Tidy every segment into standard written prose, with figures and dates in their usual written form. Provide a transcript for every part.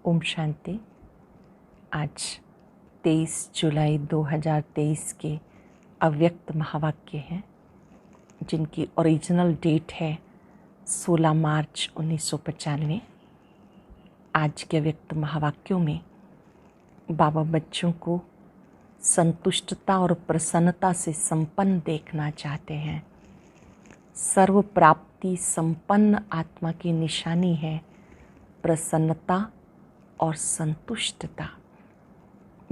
ओम शांति। आज 23 जुलाई 2023 के अव्यक्त महावाक्य हैं, जिनकी ओरिजिनल डेट है 16 मार्च 1995। आज के अव्यक्त महावाक्यों में बाबा बच्चों को संतुष्टता और प्रसन्नता से संपन्न देखना चाहते हैं। सर्व प्राप्ति संपन्न आत्मा की निशानी है प्रसन्नता और संतुष्टता।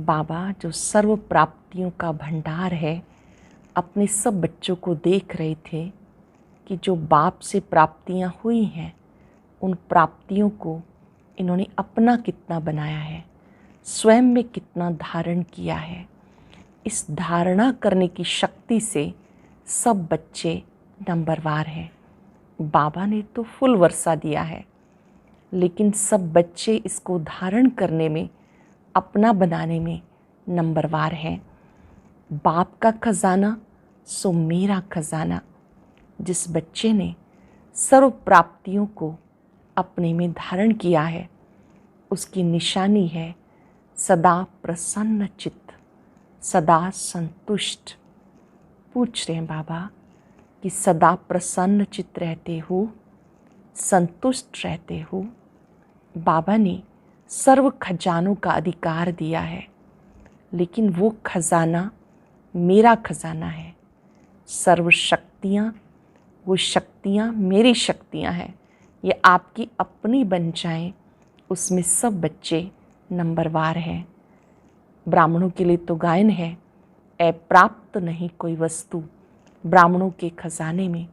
बाबा जो सर्व प्राप्तियों का भंडार है, अपने सब बच्चों को देख रहे थे कि जो बाप से प्राप्तियां हुई हैं, उन प्राप्तियों को इन्होंने अपना कितना बनाया है, स्वयं में कितना धारण किया है। इस धारणा करने की शक्ति से सब बच्चे नंबरवार हैं। बाबा ने तो फुल वर्षा दिया है, लेकिन सब बच्चे इसको धारण करने में, अपना बनाने में नंबरवार हैं। बाप का खजाना सो मेरा खजाना। जिस बच्चे ने सर्व प्राप्तियों को अपने में धारण किया है, उसकी निशानी है सदा प्रसन्न चित्त, सदा संतुष्ट। पूछ रहे हैं बाबा कि सदा प्रसन्न चित्त रहते हो, संतुष्ट रहते हो। बाबा ने सर्व खजानों का अधिकार दिया है, लेकिन वो खजाना मेरा खजाना है। सर्व शक्तियाँ, वो शक्तियाँ मेरी शक्तियाँ हैं। ये आपकी अपनी बन जाएं, उसमें सब बच्चे नंबरवार हैं। ब्राह्मणों के लिए तो गायन है, अप्राप्त नहीं कोई वस्तु ब्राह्मणों के खजाने में।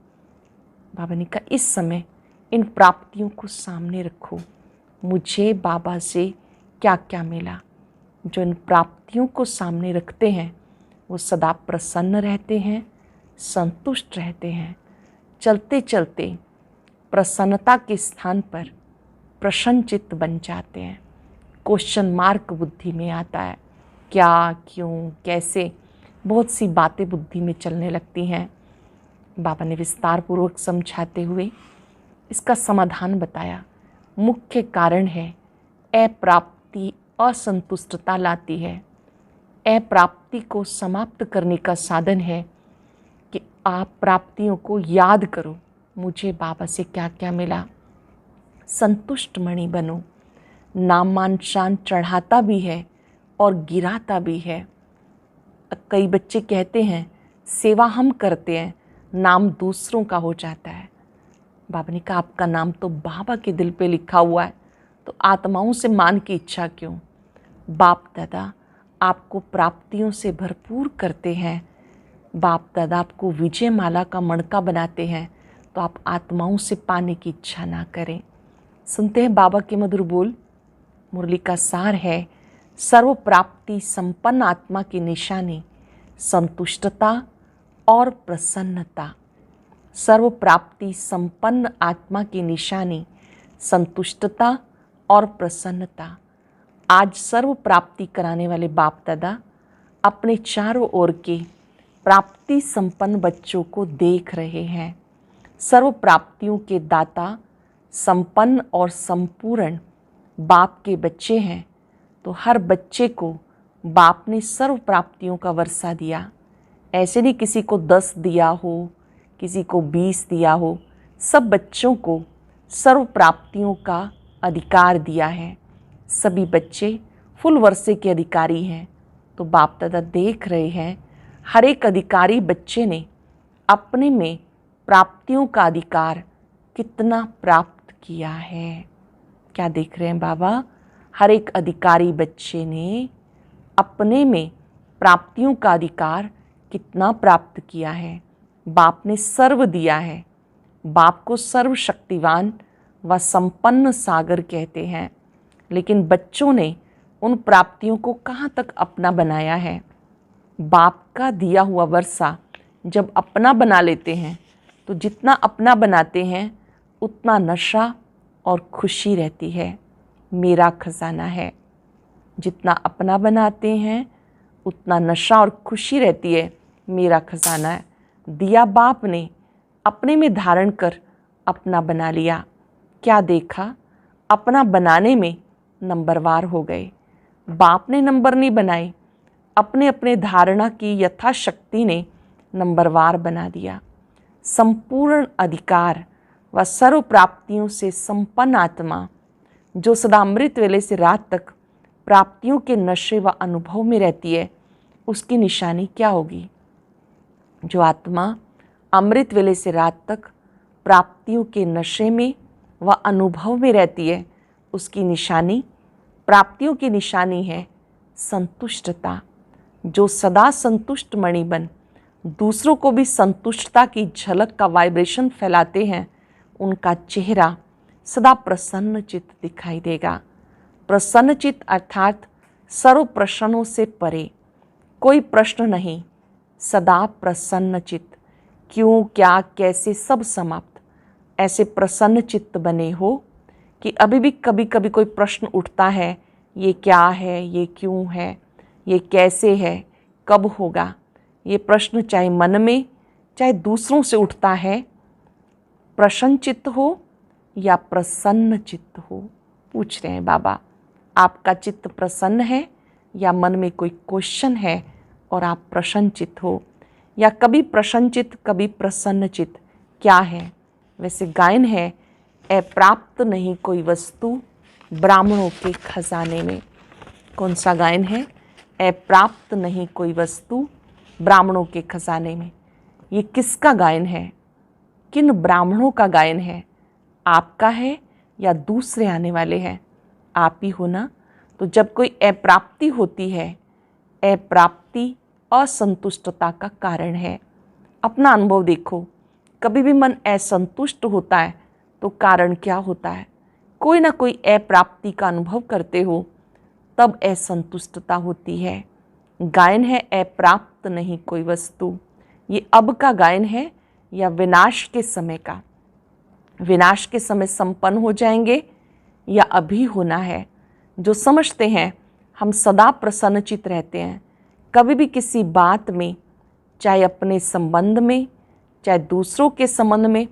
बाबा ने कहा इस समय इन प्राप्तियों को सामने रखो। मुझे बाबा से क्या क्या मिला। जो इन प्राप्तियों को सामने रखते हैं, वो सदा प्रसन्न रहते हैं, संतुष्ट रहते हैं। चलते चलते प्रसन्नता के स्थान पर प्रसन्नचित्त बन जाते हैं। क्वेश्चन मार्क बुद्धि में आता है, क्या, क्यों, कैसे, बहुत सी बातें बुद्धि में चलने लगती हैं। बाबा ने विस्तार पूर्वक समझाते हुए इसका समाधान बताया। मुख्य कारण है अप्राप्ति असंतुष्टता लाती है। अप्राप्ति को समाप्त करने का साधन है कि आप प्राप्तियों को याद करो। मुझे बाबा से क्या क्या मिला, संतुष्ट मणि बनो। नाम शान चढ़ाता भी है और गिराता भी है। कई बच्चे कहते हैं सेवा हम करते हैं, नाम दूसरों का हो जाता है। बाबा ने कहा आपका नाम तो बाबा के दिल पे लिखा हुआ है, तो आत्माओं से मान की इच्छा क्यों। बाप दादा आपको प्राप्तियों से भरपूर करते हैं। बाप दादा आपको विजय माला का मणका बनाते हैं, तो आप आत्माओं से पाने की इच्छा ना करें। सुनते हैं बाबा के मधुर बोल। मुरली का सार है सर्व प्राप्ति संपन्न आत्मा की निशानी संतुष्टता और प्रसन्नता। सर्व प्राप्ति संपन्न आत्मा की निशानी संतुष्टता और प्रसन्नता। आज सर्व प्राप्ति कराने वाले बाप दादा अपने चारों ओर के प्राप्ति संपन्न बच्चों को देख रहे हैं। सर्व प्राप्तियों के दाता संपन्न और संपूर्ण बाप के बच्चे हैं, तो हर बच्चे को बाप ने सर्व प्राप्तियों का वर्षा दिया। ऐसे नहीं किसी को 10 दिया हो, किसी को 20 दिया हो। सब बच्चों को सर्व प्राप्तियों का अधिकार दिया है। सभी बच्चे फुल वर्षे के अधिकारी हैं। तो बाप दादा देख रहे हैं हर एक अधिकारी बच्चे ने अपने में प्राप्तियों का अधिकार कितना प्राप्त किया है। क्या देख रहे हैं बाबा? हर एक अधिकारी बच्चे ने अपने में प्राप्तियों का अधिकार कितना प्राप्त किया है। बाप ने सर्व दिया है। बाप को सर्वशक्तिवान व संपन्न सागर कहते हैं, लेकिन बच्चों ने उन प्राप्तियों को कहाँ तक अपना बनाया है। बाप का दिया हुआ वर्षा जब अपना बना लेते हैं, तो जितना अपना बनाते हैं उतना नशा और खुशी रहती है। मेरा खजाना है। जितना अपना बनाते हैं उतना नशा और खुशी रहती है। मेरा खजाना है। दिया बाप ने, अपने में धारण कर अपना बना लिया। क्या देखा? अपना बनाने में नंबरवार हो गए। बाप ने नंबर नहीं बनाए, अपने अपने धारणा की यथाशक्ति ने नंबरवार बना दिया। संपूर्ण अधिकार व सर्व प्राप्तियों से संपन्न आत्मा जो सदा अमृत वेले से रात तक प्राप्तियों के नशे व अनुभव में रहती है, उसकी निशानी क्या होगी? जो आत्मा अमृत वेले से रात तक प्राप्तियों के नशे में व अनुभव में रहती है, उसकी निशानी, प्राप्तियों की निशानी है संतुष्टता। जो सदा संतुष्ट मणि बन दूसरों को भी संतुष्टता की झलक का वाइब्रेशन फैलाते हैं, उनका चेहरा सदा प्रसन्न चित्त दिखाई देगा। प्रसन्न चित्त अर्थात सर्व प्रश्नों से परे, कोई प्रश्न नहीं, सदा प्रसन्न चित्त। क्यों, क्या, कैसे सब समाप्त। ऐसे प्रसन्न चित्त बने हो कि अभी भी कभी कभी कोई प्रश्न उठता है, ये क्या है, ये क्यों है, ये कैसे है, कब होगा। ये प्रश्न चाहे मन में चाहे दूसरों से उठता है, प्रसन्न चित्त हो या प्रसन्न चित्त हो, पूछ रहे हैं बाबा आपका चित्त प्रसन्न है या मन में कोई क्वेश्चन है और आप प्रसन्न चित्त हो, या कभी प्रसन्न चित्त कभी प्रसन्न चित्त। क्या है? वैसे गायन है, अप्राप्त नहीं कोई वस्तु ब्राह्मणों के खजाने में। कौन सा गायन है? अप्राप्त नहीं कोई वस्तु ब्राह्मणों के खजाने में। ये किसका गायन है? किन ब्राह्मणों का गायन है? आपका है या दूसरे आने वाले हैं? आप ही हो ना। तो जब कोई अप्राप्ति होती है, अप्राप्ति असंतुष्टता का कारण है। अपना अनुभव देखो, कभी भी मन असंतुष्ट होता है तो कारण क्या होता है? कोई ना कोई अप्राप्ति का अनुभव करते हो, तब असंतुष्टता होती है। गायन है अप्राप्त नहीं कोई वस्तु। ये अब का गायन है या विनाश के समय का? विनाश के समय संपन्न हो जाएंगे या अभी होना है? जो समझते हैं हम सदा प्रसन्नचित रहते हैं, कभी भी किसी बात में, चाहे अपने संबंध में चाहे दूसरों के संबंध में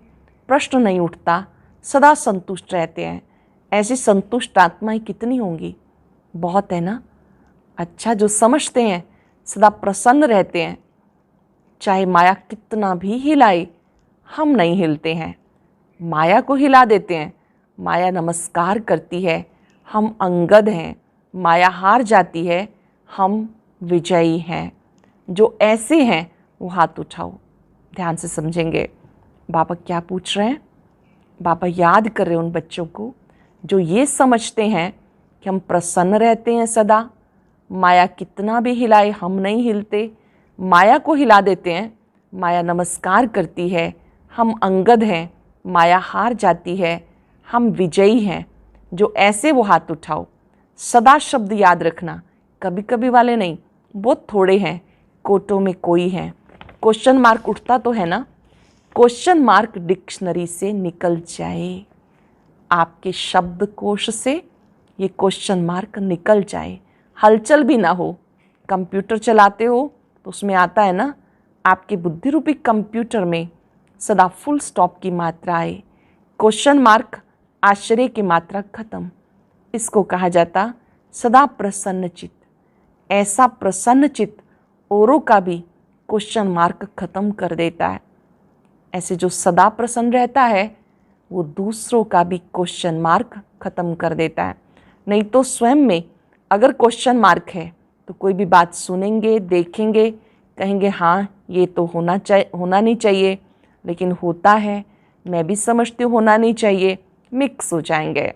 प्रश्न नहीं उठता, सदा संतुष्ट रहते हैं। ऐसी संतुष्ट आत्माएं कितनी होंगी? बहुत है ना। अच्छा, जो समझते हैं सदा प्रसन्न रहते हैं, चाहे माया कितना भी हिलाए हम नहीं हिलते हैं। माया को हिला देते हैं, माया नमस्कार करती है, हम अंगद हैं। माया हार जाती है, हम विजयी हैं। जो ऐसे हैं वो हाथ उठाओ। ध्यान से समझेंगे बाबा क्या पूछ रहे हैं। बाबा याद कर रहे हैं उन बच्चों को जो ये समझते हैं कि हम प्रसन्न रहते हैं सदा, माया कितना भी हिलाए हम नहीं हिलते। माया को हिला देते हैं, माया नमस्कार करती है, हम अंगद हैं। माया हार जाती है, हम विजयी हैं। जो ऐसे वो हाथ उठाओ। सदा शब्द याद रखना, कभी कभी वाले नहीं, बहुत थोड़े हैं, कोटों में कोई है। क्वेश्चन मार्क उठता तो है ना, क्वेश्चन मार्क डिक्शनरी से निकल जाए, आपके शब्दकोश से ये क्वेश्चन मार्क निकल जाए। हलचल भी ना हो। कंप्यूटर चलाते हो तो उसमें आता है ना, आपके बुद्धि रूपी कंप्यूटर में सदा फुल स्टॉप की मात्रा आए, क्वेश्चन मार्क आश्चर्य की मात्रा खत्म। इसको कहा जाता सदा प्रसन्न चित्त। ऐसा प्रसन्न चित्त औरों का भी क्वेश्चन मार्क खत्म कर देता है। ऐसे जो सदा प्रसन्न रहता है वो दूसरों का भी क्वेश्चन मार्क खत्म कर देता है। नहीं तो स्वयं में अगर क्वेश्चन मार्क है तो कोई भी बात सुनेंगे, देखेंगे, कहेंगे हाँ ये तो होना नहीं चाहिए, लेकिन होता है, मैं भी समझती हूँ होना नहीं चाहिए, मिक्स हो जाएंगे।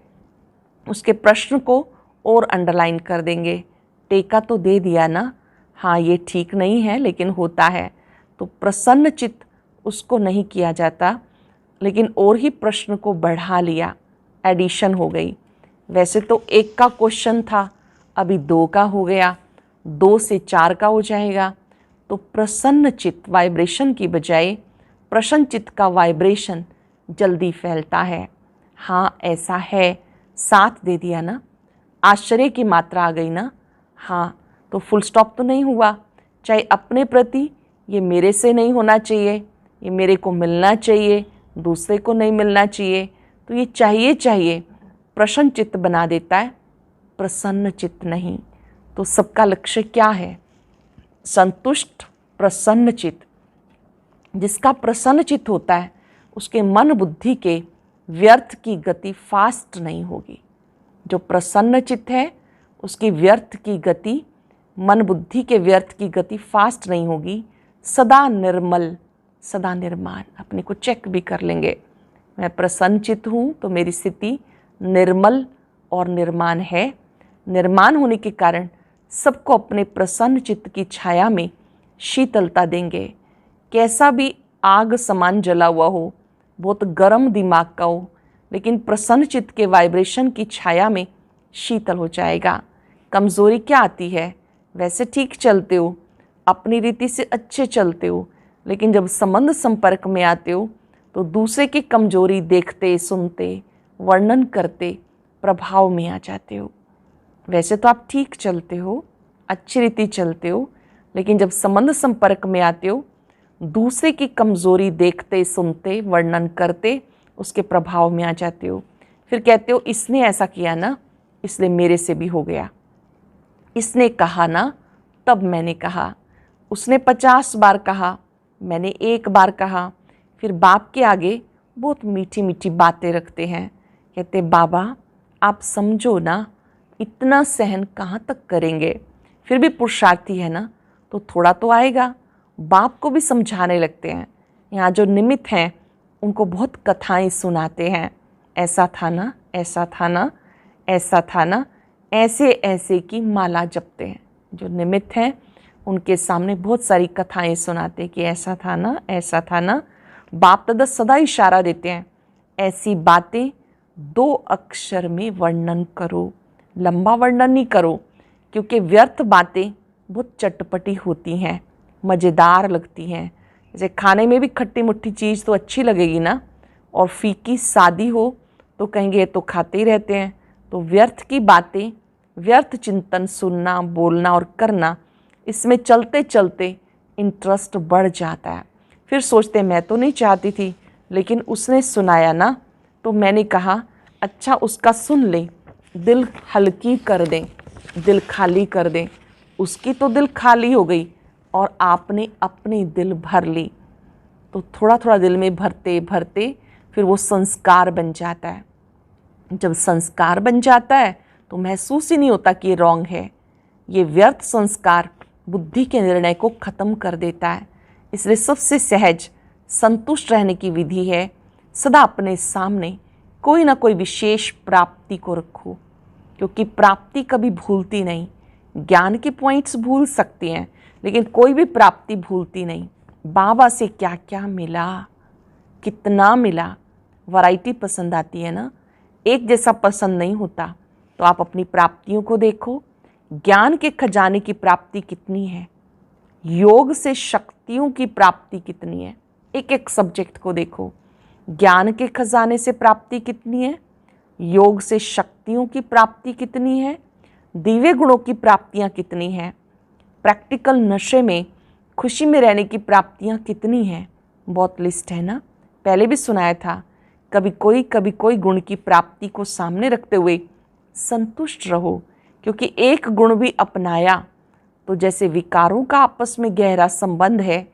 उसके प्रश्न को और अंडरलाइन कर देंगे। टेका तो दे दिया ना, हाँ ये ठीक नहीं है लेकिन होता है। तो प्रसन्न चित्त उसको नहीं किया जाता, लेकिन और ही प्रश्न को बढ़ा लिया, एडिशन हो गई। वैसे तो एक का क्वेश्चन था, अभी 2 का हो गया, 2 से 4 का हो जाएगा। तो प्रसन्न चित्त वाइब्रेशन की बजाय प्रसन्न चित्त का वाइब्रेशन जल्दी फैलता है। हाँ ऐसा है, साथ दे दिया ना, आश्चर्य की मात्रा आ गई ना। हाँ तो फुल स्टॉप तो नहीं हुआ। चाहे अपने प्रति ये मेरे से नहीं होना चाहिए, ये मेरे को मिलना चाहिए, दूसरे को नहीं मिलना चाहिए, तो ये चाहिए प्रसन्न चित्त बना देता है प्रसन्न चित्त नहीं। तो सबका लक्ष्य क्या है? संतुष्ट प्रसन्न चित्त। जिसका प्रसन्न चित्त होता है उसके मन बुद्धि के व्यर्थ की गति फास्ट नहीं होगी। जो प्रसन्न चित्त है उसकी व्यर्थ की गति, मन बुद्धि के व्यर्थ की गति फास्ट नहीं होगी। सदा निर्मल, सदा निर्माण। अपने को चेक भी कर लेंगे, मैं प्रसन्न चित्त हूँ तो मेरी स्थिति निर्मल और निर्माण है। निर्माण होने के कारण सबको अपने प्रसन्न चित्त की छाया में शीतलता देंगे। कैसा भी आग समान जला हुआ हो, बहुत गर्म दिमाग का हो, लेकिन प्रसन्न चित्त के वाइब्रेशन की छाया में शीतल हो जाएगा। कमज़ोरी क्या आती है? वैसे ठीक चलते हो, अपनी रीति से अच्छे चलते हो, लेकिन जब संबंध संपर्क में आते हो तो दूसरे की कमज़ोरी देखते, सुनते, वर्णन करते प्रभाव में आ जाते हो। वैसे तो आप ठीक चलते हो, अच्छी रीति चलते हो, लेकिन जब संबंध संपर्क में आते हो दूसरे की कमज़ोरी देखते, सुनते, वर्णन करते उसके प्रभाव में आ जाते हो। फिर कहते हो इसने ऐसा किया ना इसलिए मेरे से भी हो गया, इसने कहा ना तब मैंने कहा, उसने 50 बार कहा मैंने 1 बार कहा। फिर बाप के आगे बहुत मीठी मीठी बातें रखते हैं। कहते बाबा आप समझो ना, इतना सहन कहाँ तक करेंगे? फिर भी पुरुषार्थी है ना तो थोड़ा तो आएगा। बाप को भी समझाने लगते हैं। यहाँ जो निमित्त हैं उनको बहुत कथाएं सुनाते हैं। ऐसा था ना, ऐसा था ना, ऐसा था ना, ऐसे ऐसे की माला जपते हैं। जो निमित्त हैं उनके सामने बहुत सारी कथाएं सुनाते हैं कि ऐसा था ना, ऐसा था ना। बाप दादा सदा इशारा देते हैं, ऐसी बातें 2 अक्षर में वर्णन करो, लंबा वर्णन नहीं करो, क्योंकि व्यर्थ बातें बहुत चटपटी होती हैं, मज़ेदार लगती हैं। जैसे खाने में भी खट्टी मुट्ठी चीज़ तो अच्छी लगेगी ना, और फीकी सादी हो तो कहेंगे ये तो खाते ही रहते हैं। तो व्यर्थ की बातें, व्यर्थ चिंतन सुनना, बोलना और करना, इसमें चलते चलते इंटरेस्ट बढ़ जाता है। फिर सोचते मैं तो नहीं चाहती थी, लेकिन उसने सुनाया ना तो मैंने कहा अच्छा उसका सुन लें, दिल हल्की कर दें, दिल खाली कर दें। उसकी तो दिल खाली हो गई और आपने अपनी दिल भर ली। तो थोड़ा थोड़ा दिल में भरते भरते फिर वो संस्कार बन जाता है। जब संस्कार बन जाता है तो महसूस ही नहीं होता कि ये रॉन्ग है। ये व्यर्थ संस्कार बुद्धि के निर्णय को ख़त्म कर देता है। इसलिए सबसे सहज संतुष्ट रहने की विधि है सदा अपने सामने कोई ना कोई विशेष प्राप्ति को रखो, क्योंकि प्राप्ति कभी भूलती नहीं। ज्ञान के पॉइंट्स भूल सकती हैं लेकिन कोई भी प्राप्ति भूलती नहीं। बाबा से क्या क्या मिला, कितना मिला, वैरायटी पसंद आती है ना, एक जैसा पसंद नहीं होता। तो आप अपनी प्राप्तियों को देखो, ज्ञान के खजाने की प्राप्ति कितनी है, योग से शक्तियों की प्राप्ति कितनी है। एक एक सब्जेक्ट को देखो, ज्ञान के खजाने से प्राप्ति कितनी है, योग से शक्तियों की प्राप्ति कितनी है, दिव्य गुणों की प्राप्तियां कितनी हैं, प्रैक्टिकल नशे में खुशी में रहने की प्राप्तियां कितनी हैं। बहुत लिस्ट है ना। पहले भी सुनाया था, कभी कोई गुण की प्राप्ति को सामने रखते हुए संतुष्ट रहो, क्योंकि एक गुण भी अपनाया तो जैसे विकारों का आपस में गहरा संबंध है।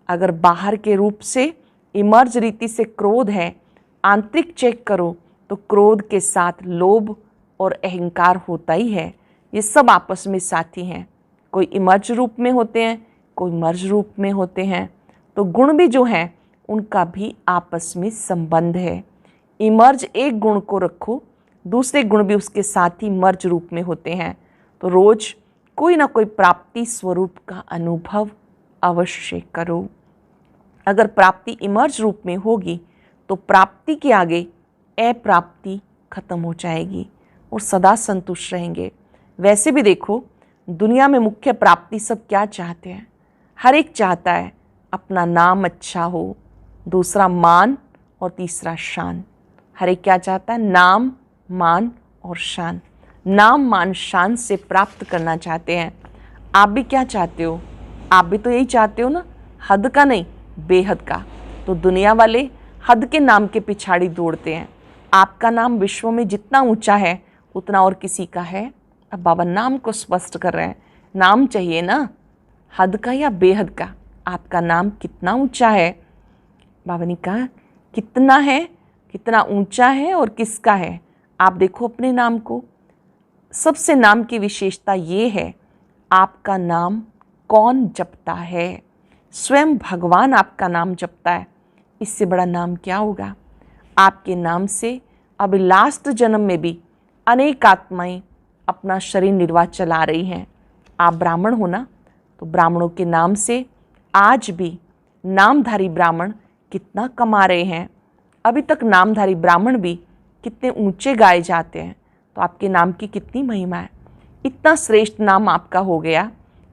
अगर बाहर के रूप से इमर्ज रीति से क्रोध है, आंतरिक चेक करो तो क्रोध के साथ लोभ और अहंकार होता ही है। ये सब आपस में साथी हैं। कोई इमर्ज रूप में होते हैं, कोई मर्ज रूप में होते हैं। तो गुण भी जो हैं उनका भी आपस में संबंध है। इमर्ज एक गुण को रखो, दूसरे गुण भी उसके साथ ही मर्ज रूप में होते हैं। तो रोज कोई ना कोई प्राप्ति स्वरूप का अनुभव अवश्य करो। अगर प्राप्ति इमर्ज रूप में होगी तो प्राप्ति के आगे अप्राप्ति खत्म हो जाएगी और सदा संतुष्ट रहेंगे। वैसे भी देखो, दुनिया में मुख्य प्राप्ति सब क्या चाहते हैं? हर एक चाहता है अपना नाम अच्छा हो, दूसरा मान और तीसरा शान। हर एक क्या चाहता है? नाम, मान और शान। नाम, मान, शान से प्राप्त करना चाहते हैं। आप भी क्या चाहते हो? आप भी तो यही चाहते हो ना, हद का नहीं, बेहद का। तो दुनिया वाले हद के नाम के पिछाड़ी दौड़ते हैं। आपका नाम विश्व में जितना ऊंचा है उतना और किसी का है? अब बाबा नाम को स्पष्ट कर रहे हैं, नाम चाहिए ना, हद का या बेहद का, आपका नाम कितना ऊंचा है। बाबा ने कहा कितना है, कितना ऊंचा है और किसका है। आप देखो अपने नाम को। सबसे नाम की विशेषता ये है, आपका नाम कौन जपता है? स्वयं भगवान आपका नाम जपता है। इससे बड़ा नाम क्या होगा? आपके नाम से अब लास्ट जन्म में भी अनेक आत्माएं अपना शरीर निर्वाह चला रही हैं। आप ब्राह्मण हो ना, तो ब्राह्मणों के नाम से आज भी नामधारी ब्राह्मण कितना कमा रहे हैं। अभी तक नामधारी ब्राह्मण भी कितने ऊंचे गाए जाते हैं। तो आपके नाम की कितनी महिमा है। इतना श्रेष्ठ नाम आपका हो गया,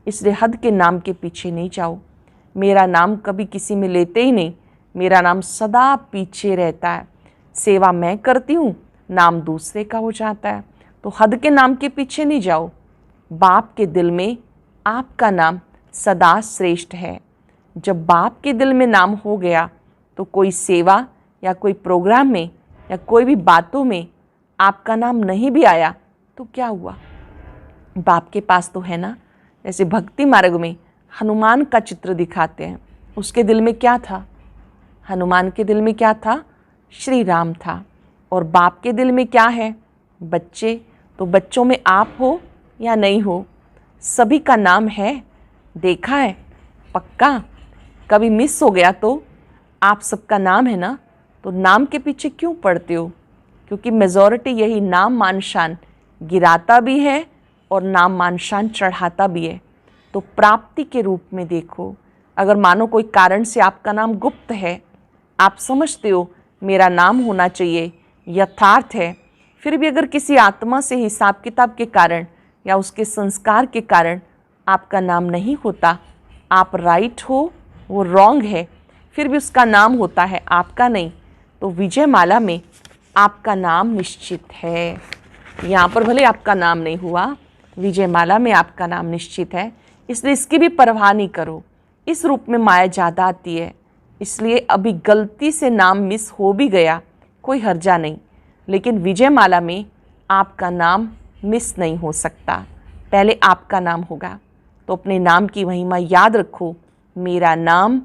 इसलिए हद के नाम के पीछे नहीं जाओ। मेरा नाम कभी किसी में लेते ही नहीं, मेरा नाम सदा पीछे रहता है। सेवा मैं करती हूँ, नाम दूसरे का हो जाता है। तो हद के नाम के पीछे नहीं जाओ। बाप के दिल में आपका नाम सदा श्रेष्ठ है। जब बाप के दिल में नाम हो गया तो कोई सेवा या कोई प्रोग्राम में या कोई भी बातों में आपका नाम नहीं भी आया तो क्या हुआ? बाप के पास तो है ना। जैसे भक्ति मार्ग में हनुमान का चित्र दिखाते हैं, उसके दिल में क्या था? हनुमान के दिल में क्या था? श्री राम था। और बाप के दिल में क्या है? बच्चे। तो बच्चों में आप हो या नहीं हो? सभी का नाम है, देखा है पक्का। कभी मिस हो गया तो आप सबका नाम है ना, तो नाम के पीछे क्यों पड़ते हो? क्योंकि मेजॉरिटी यही नाम मान शान गिराता भी है और नाम मान शान चढ़ाता भी है। तो प्राप्ति के रूप में देखो। अगर मानो कोई कारण से आपका नाम गुप्त है, आप समझते हो मेरा नाम होना चाहिए, यथार्थ है, फिर भी अगर किसी आत्मा से हिसाब किताब के कारण या उसके संस्कार के कारण आपका नाम नहीं होता, आप राइट हो, वो रॉन्ग है, फिर भी उसका नाम होता है, आपका नहीं, तो विजय माला में आपका नाम निश्चित है। यहाँ पर भले आपका नाम नहीं हुआ, विजय माला में आपका नाम निश्चित है। इसलिए इसकी भी परवाह नहीं करो। इस रूप में माया ज़्यादा आती है, इसलिए अभी गलती से नाम मिस हो भी गया कोई हर्जा नहीं, लेकिन विजय माला में आपका नाम मिस नहीं हो सकता। पहले आपका नाम होगा। तो अपने नाम की महिमा याद रखो। मेरा नाम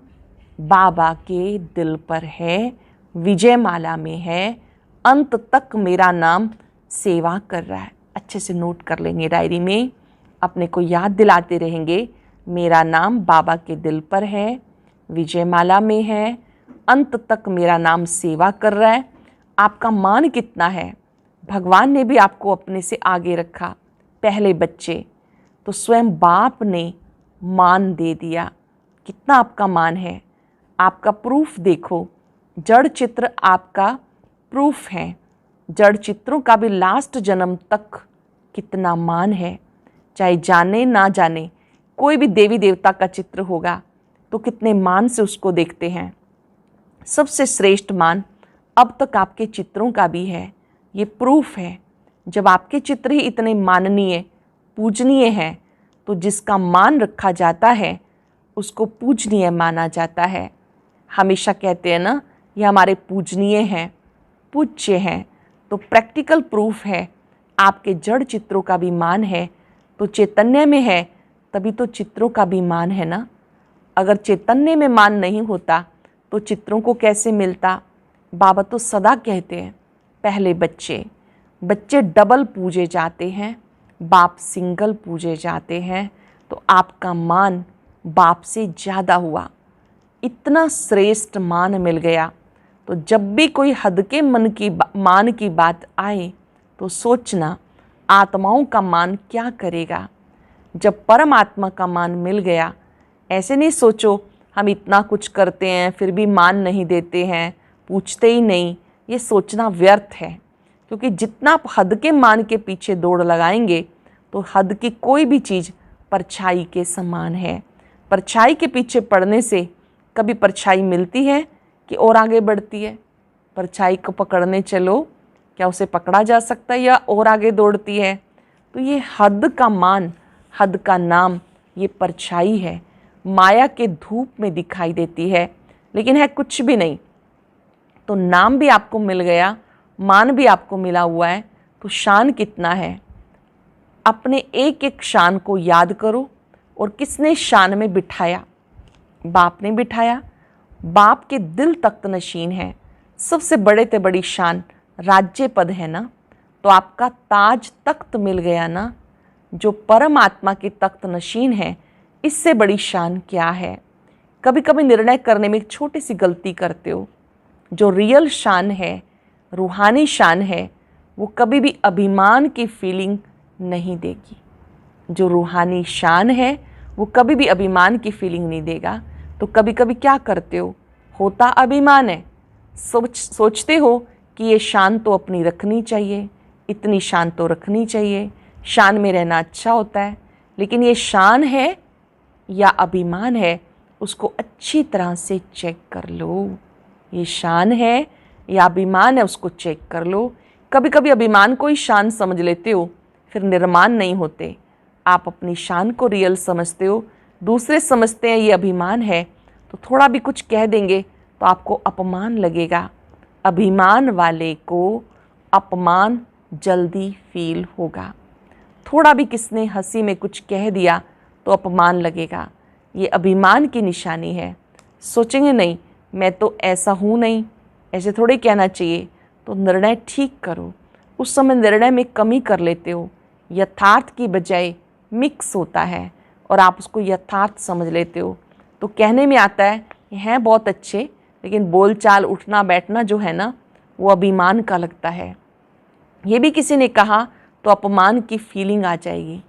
बाबा के दिल पर है, विजय माला में है, अंत तक मेरा नाम सेवा कर रहा है। अच्छे से नोट कर लेंगे डायरी में, अपने को याद दिलाते रहेंगे। मेरा नाम बाबा के दिल पर है, विजय माला में है, अंत तक मेरा नाम सेवा कर रहा है। आपका मान कितना है? भगवान ने भी आपको अपने से आगे रखा। पहले बच्चे तो स्वयं बाप ने मान दे दिया। कितना आपका मान है? आपका प्रूफ देखो। जड़ चित्र आपका प्रूफ है। जड़ चित्रों का भी लास्ट जन्म तक कितना मान है। चाहे जाने ना जाने, कोई भी देवी देवता का चित्र होगा तो कितने मान से उसको देखते हैं। सबसे श्रेष्ठ मान अब तक आपके चित्रों का भी है। ये प्रूफ है। जब आपके चित्र ही इतने माननीय पूजनीय हैं, तो जिसका मान रखा जाता है उसको पूजनीय माना जाता है। हमेशा कहते हैं ना, ये हमारे पूजनीय हैं, पूज्य हैं। तो प्रैक्टिकल प्रूफ है। आपके जड़ चित्रों का भी मान है, तो चैतन्य में है तभी तो चित्रों का भी मान है ना। अगर चैतन्य में मान नहीं होता तो चित्रों को कैसे मिलता? बाबा तो सदा कहते हैं, पहले बच्चे डबल पूजे जाते हैं, बाप सिंगल पूजे जाते हैं। तो आपका मान बाप से ज़्यादा हुआ। इतना श्रेष्ठ मान मिल गया। तो जब भी कोई हद के मान की बात आए तो सोचना आत्माओं का मान क्या करेगा। जब परमात्मा का मान मिल गया, ऐसे नहीं सोचो हम इतना कुछ करते हैं फिर भी मान नहीं देते हैं, पूछते ही नहीं। ये सोचना व्यर्थ है, क्योंकि जितना आप हद के मान के पीछे दौड़ लगाएंगे तो हद की कोई भी चीज़ परछाई के समान है। परछाई के पीछे पड़ने से कभी परछाई मिलती है कि और आगे बढ़ती है? परछाई को पकड़ने चलो, क्या उसे पकड़ा जा सकता है या और आगे दौड़ती है? तो ये हद का मान, हद का नाम, ये परछाई है, माया के धूप में दिखाई देती है, लेकिन है कुछ भी नहीं। तो नाम भी आपको मिल गया, मान भी आपको मिला हुआ है, तो शान कितना है। अपने एक एक शान को याद करो। और किसने शान में बिठाया? बाप ने बिठाया। बाप के दिल तख्त नशीन है। सबसे बड़े ते बड़ी शान राज्य पद है ना, तो आपका ताज तख्त मिल गया ना, जो परमात्मा के तख्त नशीन है। इससे बड़ी शान क्या है? कभी कभी निर्णय करने में एक छोटी सी गलती करते हो। जो रियल शान है, रूहानी शान है, वो कभी भी अभिमान की फीलिंग नहीं देगी। जो रूहानी शान है वो कभी भी अभिमान की फीलिंग नहीं देगा। तो कभी कभी क्या करते हो, होता अभिमान है, सोचते हो कि ये शान तो अपनी रखनी चाहिए, इतनी शान तो रखनी चाहिए, शान में रहना अच्छा होता है। लेकिन ये शान है या अभिमान है, उसको अच्छी तरह से चेक कर लो। ये शान है या अभिमान है, उसको चेक कर लो। कभी कभी अभिमान को ही शान समझ लेते हो, फिर निर्माण नहीं होते। आप अपनी शान को रियल समझते हो, दूसरे समझते हैं ये अभिमान है, तो थोड़ा भी कुछ कह देंगे तो आपको अपमान लगेगा। अभिमान वाले को अपमान जल्दी फील होगा। थोड़ा भी किसने हंसी में कुछ कह दिया तो अपमान लगेगा। ये अभिमान की निशानी है। सोचेंगे नहीं, मैं तो ऐसा हूँ नहीं, ऐसे थोड़े कहना चाहिए। तो निर्णय ठीक करो। उस समय निर्णय में कमी कर लेते हो, यथार्थ की बजाय मिक्स होता है और आप उसको यथार्थ समझ लेते हो। तो कहने में आता है ये हैं बहुत अच्छे, लेकिन बोलचाल उठना बैठना जो है ना, वो अभिमान का लगता है। ये भी किसी ने कहा तो अपमान की फीलिंग आ जाएगी।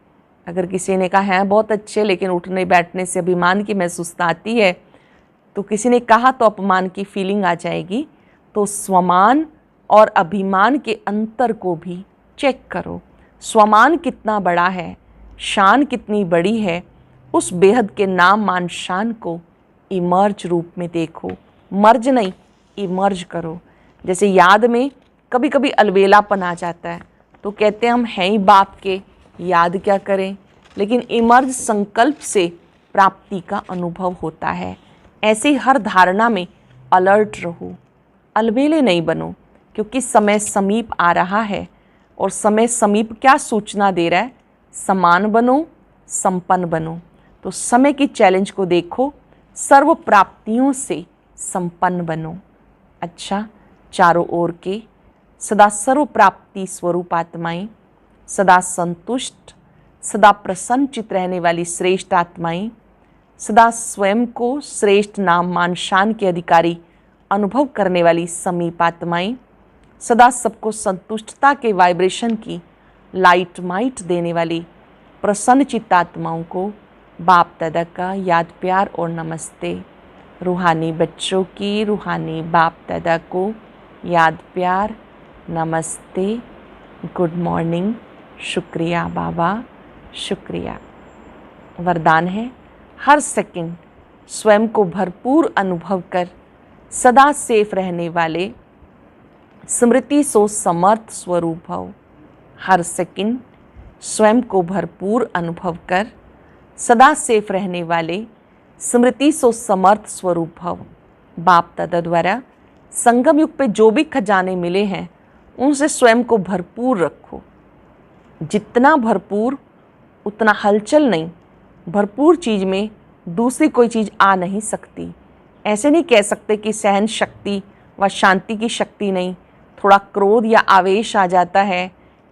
अगर किसी ने कहा है बहुत अच्छे लेकिन उठने बैठने से अभिमान की महसूसता आती है, तो किसी ने कहा तो अपमान की फीलिंग आ जाएगी। तो स्वमान और अभिमान के अंतर को भी चेक करो। स्वमान कितना बड़ा है, शान कितनी बड़ी है, उस बेहद के नाम मान शान को इमर्ज रूप में देखो। मर्ज नहीं, इमर्ज करो। जैसे याद में कभी कभी अलबेलापन आ जाता है तो कहते हैं हम हैं ही बाप के, याद क्या करें। लेकिन इमर्ज संकल्प से प्राप्ति का अनुभव होता है। ऐसे ही हर धारणा में अलर्ट रहो, अलबेले नहीं बनो, क्योंकि समय समीप आ रहा है। और समय समीप क्या सूचना दे रहा है? समान बनो, संपन्न बनो। तो समय की चैलेंज को देखो, सर्व प्राप्तियों से संपन्न बनो। अच्छा, चारों ओर के सदा सर्व प्राप्ति स्वरूप आत्माएं, सदा संतुष्ट, सदा प्रसन्नचित रहने वाली श्रेष्ठ आत्माएं, सदा स्वयं को श्रेष्ठ नाम मान शान के अधिकारी अनुभव करने वाली समीप आत्माएं, सदा सबको संतुष्टता के वाइब्रेशन की लाइट माइट देने वाली प्रसन्न चित्त आत्माओं को बाप दादा का याद प्यार और नमस्ते। रूहानी बच्चों की रूहानी बाप दादा को याद प्यार, नमस्ते, गुड मॉर्निंग, शुक्रिया बाबा, शुक्रिया। वरदान है, हर सेकंड स्वयं को भरपूर अनुभव कर सदा सेफ रहने वाले स्मृति सो समर्थ स्वरूप भव। हर सेकंड स्वयं को भरपूर अनुभव कर सदा सेफ रहने वाले स्मृति सो समर्थ स्वरूप भव। बाप दादा द्वारा संगम युग पे जो भी खजाने मिले हैं उनसे स्वयं को भरपूर रखो। जितना भरपूर उतना हलचल नहीं। भरपूर चीज़ में दूसरी कोई चीज़ आ नहीं सकती। ऐसे नहीं कह सकते कि सहन शक्ति व शांति की शक्ति नहीं। थोड़ा क्रोध या आवेश आ जाता है,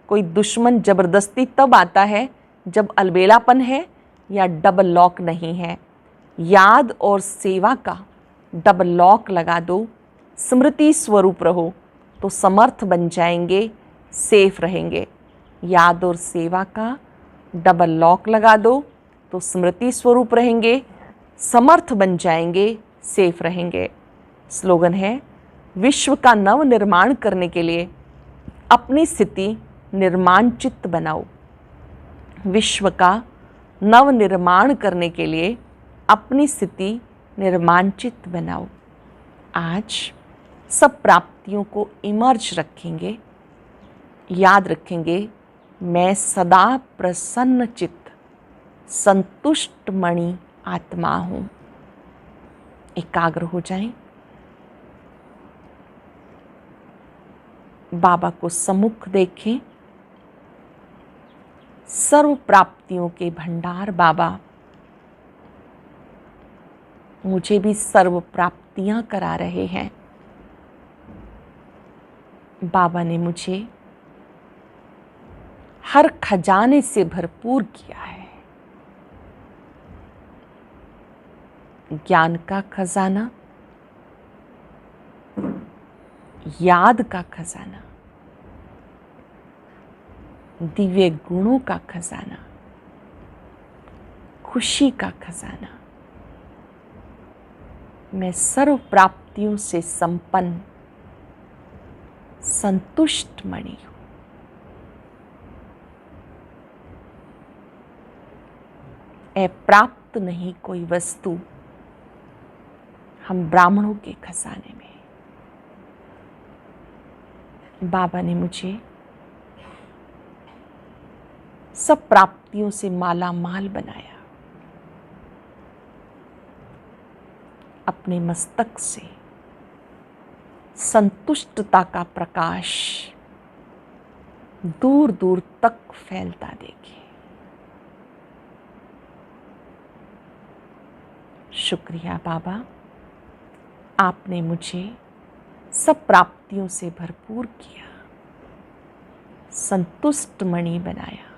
कोई दुश्मन ज़बरदस्ती तब आता है जब अलबेलापन है या डबल लॉक नहीं है। याद और सेवा का डबल लॉक लगा दो, स्मृति स्वरूप रहो तो समर्थ बन जाएंगे, सेफ रहेंगे। याद और सेवा का डबल लॉक लगा दो तो स्मृति स्वरूप रहेंगे, समर्थ बन जाएंगे, सेफ रहेंगे। स्लोगन है, विश्व का नव निर्माण करने के लिए अपनी स्थिति निर्माण चित्त बनाओ। विश्व का नव निर्माण करने के लिए अपनी स्थिति निर्माण चित्त बनाओ। आज सब प्राप्तियों को इमर्ज रखेंगे, याद रखेंगे, मैं सदा प्रसन्न चित्त संतुष्ट मणि आत्मा हूँ। एकाग्र हो जाएं, बाबा को सम्मुख देखें, सर्व प्राप्तियों के भंडार बाबा, मुझे भी सर्व प्राप्तियां करा रहे हैं। बाबा ने मुझे हर खजाने से भरपूर किया है। ज्ञान का खजाना, याद का खजाना, दिव्य गुणों का खजाना, खुशी का खजाना। मैं सर्व प्राप्तियों से संपन्न संतुष्ट मणि हूं। प्राप्त नहीं कोई वस्तु हम ब्राह्मणों के खजाने में। बाबा ने मुझे सब प्राप्तियों से माला माल बनाया। अपने मस्तक से संतुष्टता का प्रकाश दूर दूर तक फैलता देखे। शुक्रिया बाबा, आपने मुझे सब प्राप्तियों से भरपूर किया, संतुष्ट मणि बनाया,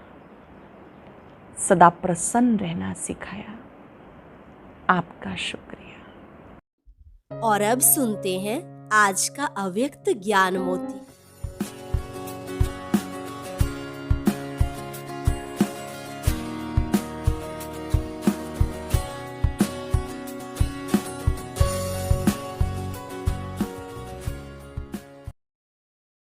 सदा प्रसन्न रहना सिखाया। आपका शुक्रिया। और अब सुनते हैं आज का अव्यक्त ज्ञान मोती।